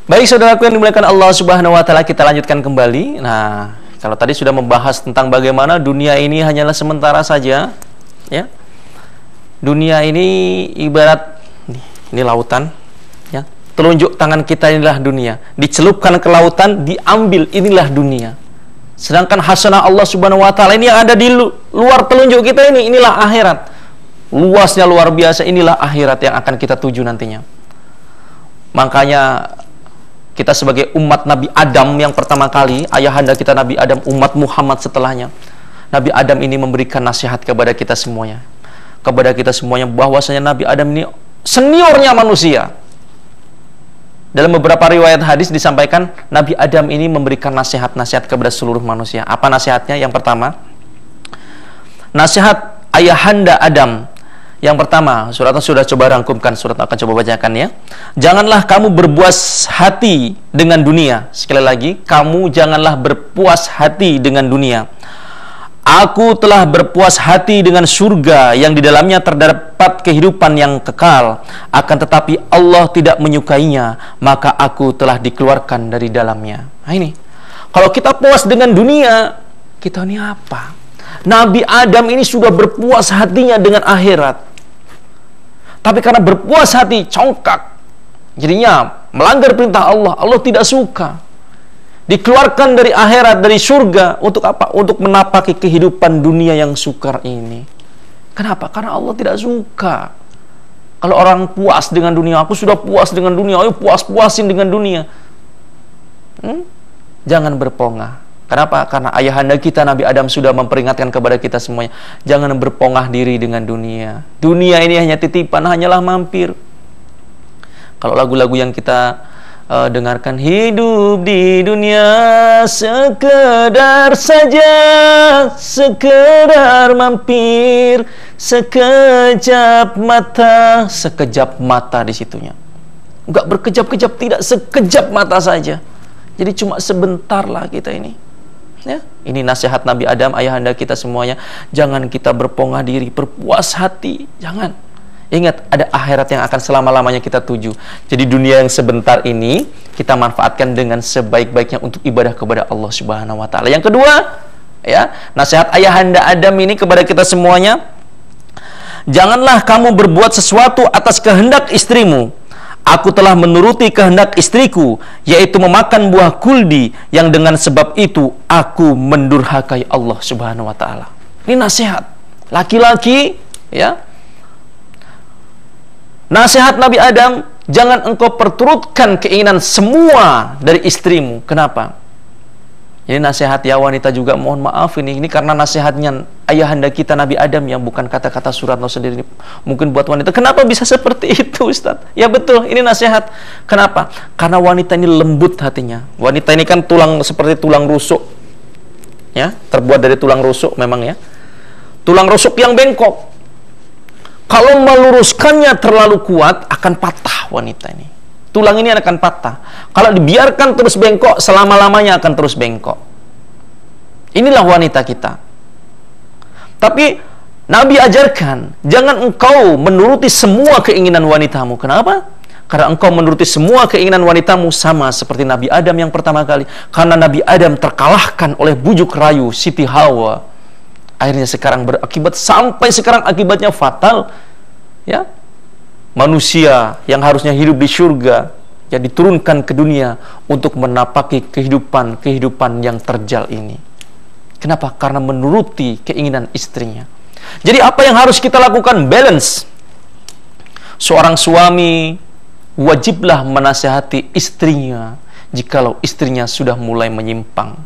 Baik saudaraku yang dimuliakan Allah Subhanahu wa taala, kita lanjutkan kembali. Nah, kalau tadi sudah membahas tentang bagaimana dunia ini hanyalah sementara saja, ya. Dunia ini ibarat ini lautan, ya. Telunjuk tangan kita inilah dunia. Dicelupkan ke lautan, diambil, inilah dunia. Sedangkan hasanah Allah Subhanahu wa taala ini yang ada di luar telunjuk kita ini, inilah akhirat. Luasnya luar biasa, inilah akhirat yang akan kita tuju nantinya. Makanya kita sebagai umat Nabi Adam yang pertama kali, ayahanda kita Nabi Adam, umat Muhammad setelahnya, Nabi Adam ini memberikan nasihat kepada kita semuanya. Kepada kita semuanya bahwasanya Nabi Adam ini seniornya manusia. Dalam beberapa riwayat hadis disampaikan Nabi Adam ini memberikan nasihat-nasihat kepada seluruh manusia. Apa nasihatnya? Yang pertama, nasihat ayahanda Adam. Yang pertama, suratnya sudah coba rangkumkan, surat akan coba bacakan ya. Janganlah kamu berpuas hati dengan dunia. Sekali lagi, kamu janganlah berpuas hati dengan dunia. Aku telah berpuas hati dengan surga yang di dalamnya terdapat kehidupan yang kekal. Akan tetapi Allah tidak menyukainya, maka aku telah dikeluarkan dari dalamnya. Nah ini, kalau kita puas dengan dunia, kita ini apa? Nabi Adam ini sudah berpuas hatinya dengan akhirat. Tapi karena berpuas hati, congkak, jadinya melanggar perintah Allah. Allah tidak suka. Dikeluarkan dari akhirat, dari surga. Untuk apa? Untuk menapaki kehidupan dunia yang sukar ini. Kenapa? Karena Allah tidak suka. Kalau orang puas dengan dunia, aku sudah puas dengan dunia, ayo puas-puasin dengan dunia. Jangan berpongah. Kenapa? Karena ayahanda kita Nabi Adam sudah memperingatkan kepada kita semuanya, jangan berpongah diri dengan dunia. Dunia ini hanya titipan, hanyalah mampir. Kalau lagu-lagu yang kita dengarkan, hidup di dunia sekedar saja, sekedar mampir, sekejap mata di situnya. Enggak berkejap-kejap, tidak, sekejap mata saja. Jadi cuma sebentar lah kita ini. Ya, ini nasihat Nabi Adam, ayahanda kita semuanya. Jangan kita berpongah diri, berpuas hati. Jangan. Ingat, ada akhirat yang akan selama-lamanya kita tuju. Jadi dunia yang sebentar ini kita manfaatkan dengan sebaik-baiknya untuk ibadah kepada Allah Subhanahu wa taala. Yang kedua, ya, nasihat ayahanda Adam ini kepada kita semuanya. Janganlah kamu berbuat sesuatu atas kehendak istrimu. Aku telah menuruti kehendak istriku, yaitu memakan buah kuldi, yang dengan sebab itu aku mendurhakai Allah Subhanahu wa taala. Ini nasihat laki-laki, ya. Nasihat Nabi Adam, jangan engkau perturutkan keinginan semua dari istrimu. Kenapa? Ini nasihat ya wanita juga, mohon maaf ini karena nasihatnya ayahanda kita Nabi Adam yang bukan kata-kata Suratno sendiri. Mungkin buat wanita, kenapa bisa seperti itu Ustaz? Ya betul, ini nasihat. Kenapa? Karena wanita ini lembut hatinya. Wanita ini kan seperti tulang rusuk. Ya, terbuat dari tulang rusuk memang ya. Tulang rusuk yang bengkok. Kalau meluruskannya terlalu kuat akan patah wanita ini. Tulang ini akan patah. Kalau dibiarkan terus bengkok, selama-lamanya akan terus bengkok. Inilah wanita kita. Tapi Nabi ajarkan, jangan engkau menuruti semua keinginan wanitamu. Kenapa? Karena engkau menuruti semua keinginan wanitamu sama seperti Nabi Adam yang pertama kali. Karena Nabi Adam terkalahkan oleh bujuk rayu Siti Hawa. Akhirnya sekarang berakibat, sampai sekarang akibatnya fatal. Ya. Manusia yang harusnya hidup di surga, yang diturunkan ke dunia untuk menapaki kehidupan yang terjal ini. Kenapa? Karena menuruti keinginan istrinya. Jadi apa yang harus kita lakukan? Balance. Seorang suami wajiblah menasihati istrinya jikalau istrinya sudah mulai menyimpang.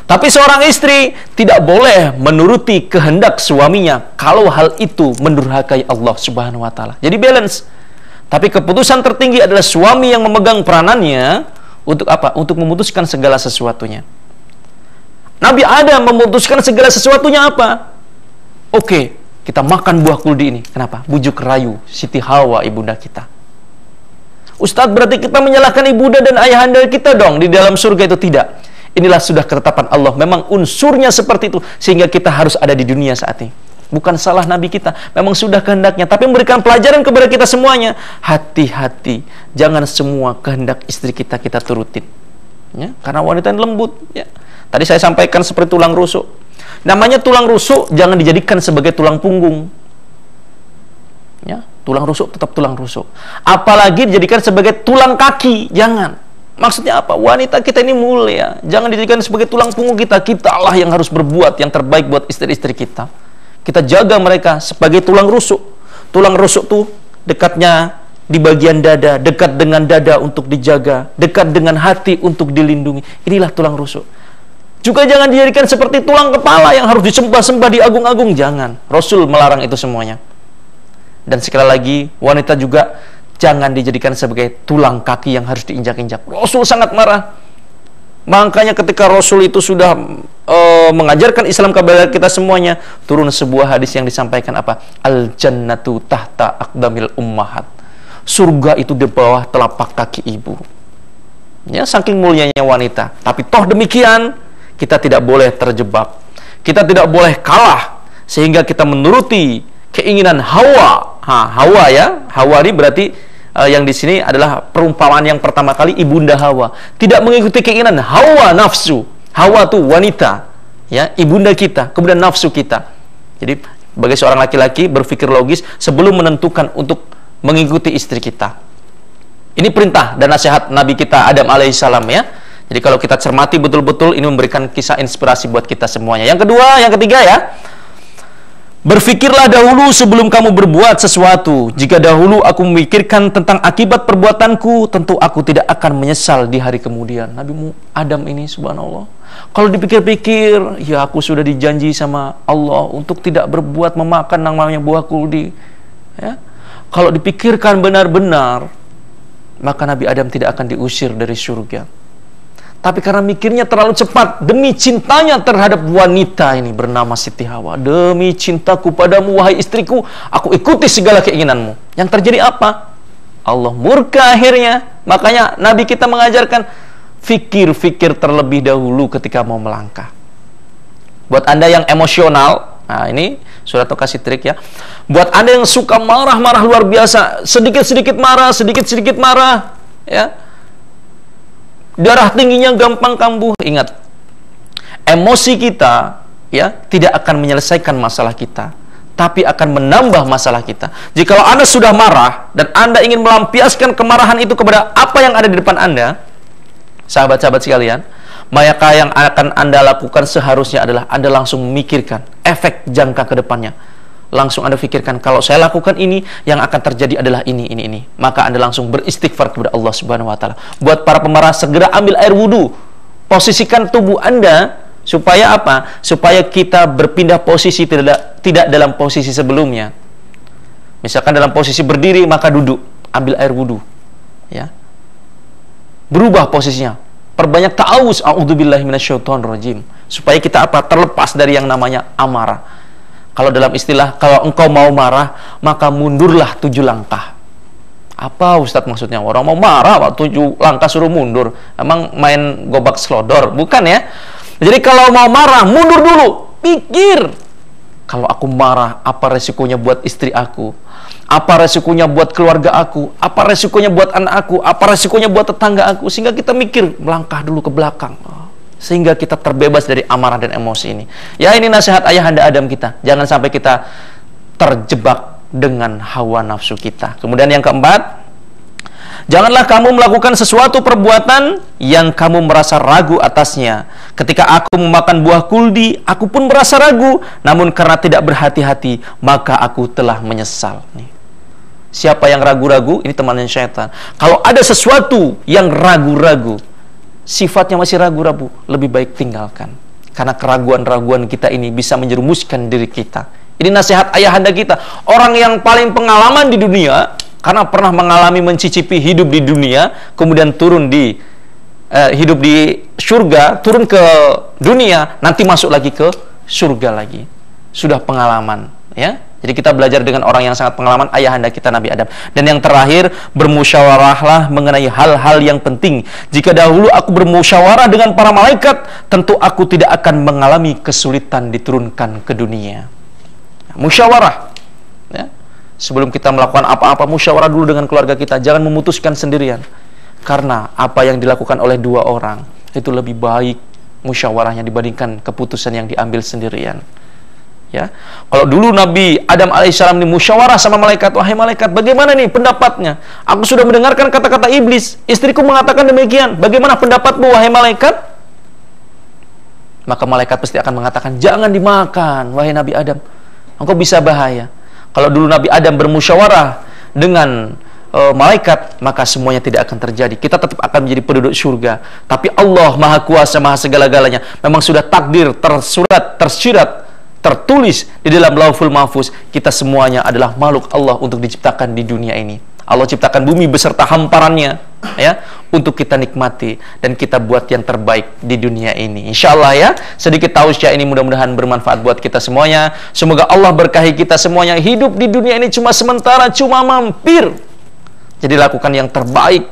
Tapi seorang istri tidak boleh menuruti kehendak suaminya kalau hal itu mendurhakai Allah Subhanahu wa taala. Jadi balance. Tapi keputusan tertinggi adalah suami yang memegang peranannya untuk apa? Untuk memutuskan segala sesuatunya. Nabi Adam memutuskan segala sesuatunya apa? Oke, kita makan buah kuldi ini. Kenapa? Bujuk rayu Siti Hawa, ibunda kita. Ustadz, berarti kita menyalahkan ibunda dan ayahanda kita dong di dalam surga itu? Tidak. Inilah sudah ketetapan Allah. Memang unsurnya seperti itu, sehingga kita harus ada di dunia saat ini. Bukan salah Nabi kita, memang sudah kehendaknya. Tapi memberikan pelajaran kepada kita semuanya. Hati-hati, jangan semua kehendak istri kita turutin. Ya, karena wanita yang lembut. Ya. Tadi saya sampaikan seperti tulang rusuk. Namanya tulang rusuk jangan dijadikan sebagai tulang punggung. Ya, tulang rusuk tetap tulang rusuk. Apalagi dijadikan sebagai tulang kaki, jangan. Maksudnya apa? Wanita kita ini mulia, jangan dijadikan sebagai tulang punggung kita. Kitalah yang harus berbuat yang terbaik buat istri-istri kita. Kita jaga mereka sebagai tulang rusuk. Tulang rusuk tuh dekatnya di bagian dada, dekat dengan dada untuk dijaga, dekat dengan hati untuk dilindungi. Inilah tulang rusuk. Juga jangan dijadikan seperti tulang kepala yang harus disembah-sembah, diagung-agung. Jangan. Rasul melarang itu semuanya. Dan sekali lagi, wanita juga jangan dijadikan sebagai tulang kaki yang harus diinjak-injak. Rasul sangat marah. Makanya ketika Rasul itu sudah mengajarkan Islam kepada kita semuanya, turun sebuah hadis yang disampaikan apa? Al-jannatu tahta aqdamil ummahat. Surga itu di bawah telapak kaki ibu. Ya, saking mulianya wanita. Tapi toh demikian, kita tidak boleh terjebak. Kita tidak boleh kalah sehingga kita menuruti keinginan Hawa. Hawa ya. Hawa ini berarti yang di sini adalah perumpamaan yang pertama kali ibunda Hawa. Tidak mengikuti keinginan hawa nafsu. Hawa itu wanita, ya, ibunda kita, kemudian nafsu kita. Jadi bagi seorang laki-laki berpikir logis sebelum menentukan untuk mengikuti istri kita. Ini perintah dan nasihat Nabi kita Adam alaihissalam, ya. Jadi kalau kita cermati betul-betul, ini memberikan kisah inspirasi buat kita semuanya. Yang kedua, yang ketiga ya, berfikirlah dahulu sebelum kamu berbuat sesuatu. Jika dahulu aku memikirkan tentang akibat perbuatanku, tentu aku tidak akan menyesal di hari kemudian. Nabi Adam ini, subhanallah, kalau dipikir-pikir, ya aku sudah dijanji sama Allah untuk tidak berbuat memakan namanya buah kuldi. Ya. Kalau dipikirkan benar-benar, maka Nabi Adam tidak akan diusir dari surga. Tapi karena mikirnya terlalu cepat, demi cintanya terhadap wanita ini bernama Siti Hawa. Demi cintaku padamu, wahai istriku, aku ikuti segala keinginanmu. Yang terjadi apa? Allah murka akhirnya. Makanya Nabi kita mengajarkan, fikir-fikir terlebih dahulu ketika mau melangkah. Buat Anda yang emosional, nah ini sudah tahu kasih trik ya. Buat Anda yang suka marah-marah luar biasa, sedikit-sedikit marah, ya, darah tingginya gampang kambuh. Ingat, emosi kita ya tidak akan menyelesaikan masalah kita, tapi akan menambah masalah kita. Jikalau Anda sudah marah dan Anda ingin melampiaskan kemarahan itu kepada apa yang ada di depan Anda, sahabat-sahabat sekalian, maka yang akan Anda lakukan seharusnya adalah Anda langsung memikirkan efek jangka ke depannya. Langsung Anda pikirkan, kalau saya lakukan ini, yang akan terjadi adalah ini. Maka Anda langsung beristighfar kepada Allah Subhanahu wa Ta'ala. Buat para pemarah, segera ambil air wudhu. Posisikan tubuh Anda supaya apa? Supaya kita berpindah posisi, tidak dalam posisi sebelumnya. Misalkan dalam posisi berdiri, maka duduk, ambil air wudhu. Ya. Berubah posisinya. Perbanyak ta'awuz, a'udzubillahi minasyaitonirrajim. Supaya kita apa? Terlepas dari yang namanya amarah. Kalau dalam istilah, kalau engkau mau marah, maka mundurlah 7 langkah. Apa Ustadz maksudnya? Orang mau marah, 7 langkah suruh mundur. Emang main gobak selodor? Bukan ya. Jadi kalau mau marah, mundur dulu. Pikir. Kalau aku marah, apa resikonya buat istri aku? Apa resikonya buat keluarga aku? Apa resikonya buat anak aku? Apa resikonya buat tetangga aku? Sehingga kita mikir, melangkah dulu ke belakang. Sehingga kita terbebas dari amarah dan emosi ini. Ya, ini nasihat ayahanda Adam kita. Jangan sampai kita terjebak dengan hawa nafsu kita. Kemudian yang keempat, janganlah kamu melakukan sesuatu perbuatan yang kamu merasa ragu atasnya. Ketika aku memakan buah kuldi, aku pun merasa ragu. Namun karena tidak berhati-hati, maka aku telah menyesal. Nih. Siapa yang ragu-ragu? Ini temannya syaitan. Kalau ada sesuatu yang ragu-ragu, sifatnya masih ragu-ragu, lebih baik tinggalkan. Karena keraguan-raguan kita ini bisa menjerumuskan diri kita. Ini nasihat ayahanda kita. Orang yang paling pengalaman di dunia, karena pernah mengalami mencicipi hidup di dunia, kemudian turun di hidup di surga, turun ke dunia, nanti masuk lagi ke surga lagi. Sudah pengalaman, ya. Jadi kita belajar dengan orang yang sangat pengalaman, ayahanda kita Nabi Adam. Dan yang terakhir, bermusyawarahlah mengenai hal-hal yang penting. Jika dahulu aku bermusyawarah dengan para malaikat, tentu aku tidak akan mengalami kesulitan diturunkan ke dunia. Musyawarah. Ya. Sebelum kita melakukan apa-apa, musyawarah dulu dengan keluarga kita. Jangan memutuskan sendirian. Karena apa yang dilakukan oleh dua orang itu lebih baik musyawarahnya dibandingkan keputusan yang diambil sendirian. Ya, kalau dulu Nabi Adam alaihissalam ini musyawarah sama malaikat, wahai malaikat, bagaimana nih pendapatnya? Aku sudah mendengarkan kata-kata iblis, istriku mengatakan demikian. Bagaimana pendapatmu, wahai malaikat? Maka malaikat pasti akan mengatakan, jangan dimakan, wahai Nabi Adam, engkau bisa bahaya. Kalau dulu Nabi Adam bermusyawarah dengan malaikat, maka semuanya tidak akan terjadi. Kita tetap akan menjadi penduduk surga. Tapi Allah Maha Kuasa, Maha segala-galanya, memang sudah takdir, tersirat, tertulis di dalam Lauhul Mahfuz, kita semuanya adalah makhluk Allah untuk diciptakan di dunia ini. Allah ciptakan bumi beserta hamparannya, ya, untuk kita nikmati dan kita buat yang terbaik di dunia ini. Insya Allah ya, sedikit tausiah ini mudah-mudahan bermanfaat buat kita semuanya. Semoga Allah berkahi kita semuanya. Hidup di dunia ini cuma sementara, cuma mampir. Jadi lakukan yang terbaik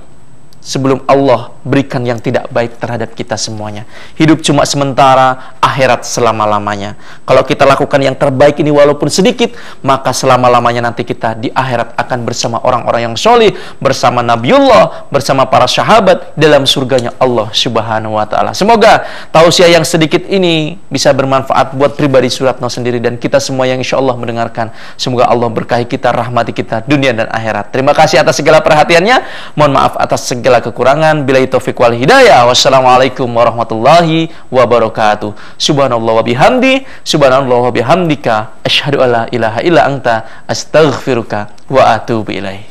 sebelum Allah berikan yang tidak baik terhadap kita semuanya. Hidup cuma sementara, akhirat selama-lamanya. Kalau kita lakukan yang terbaik ini walaupun sedikit, maka selama-lamanya nanti kita di akhirat akan bersama orang-orang yang solih, bersama Nabiullah, bersama para sahabat dalam surganya Allah Subhanahu wa ta'ala. Semoga tausiah yang sedikit ini bisa bermanfaat buat pribadi Suratno sendiri dan kita semua yang insya Allah mendengarkan. Semoga Allah berkahi kita, rahmati kita dunia dan akhirat. Terima kasih atas segala perhatiannya. Mohon maaf atas segala kekurangan. Billahi taufiq wal hidayah. Wassalamualaikum warahmatullahi wabarakatuh. Subhanallah wa bihamdi, subhanallah wa bihamdika, asyhadu alla ilaha illa anta, astaghfiruka wa atubu ilaih.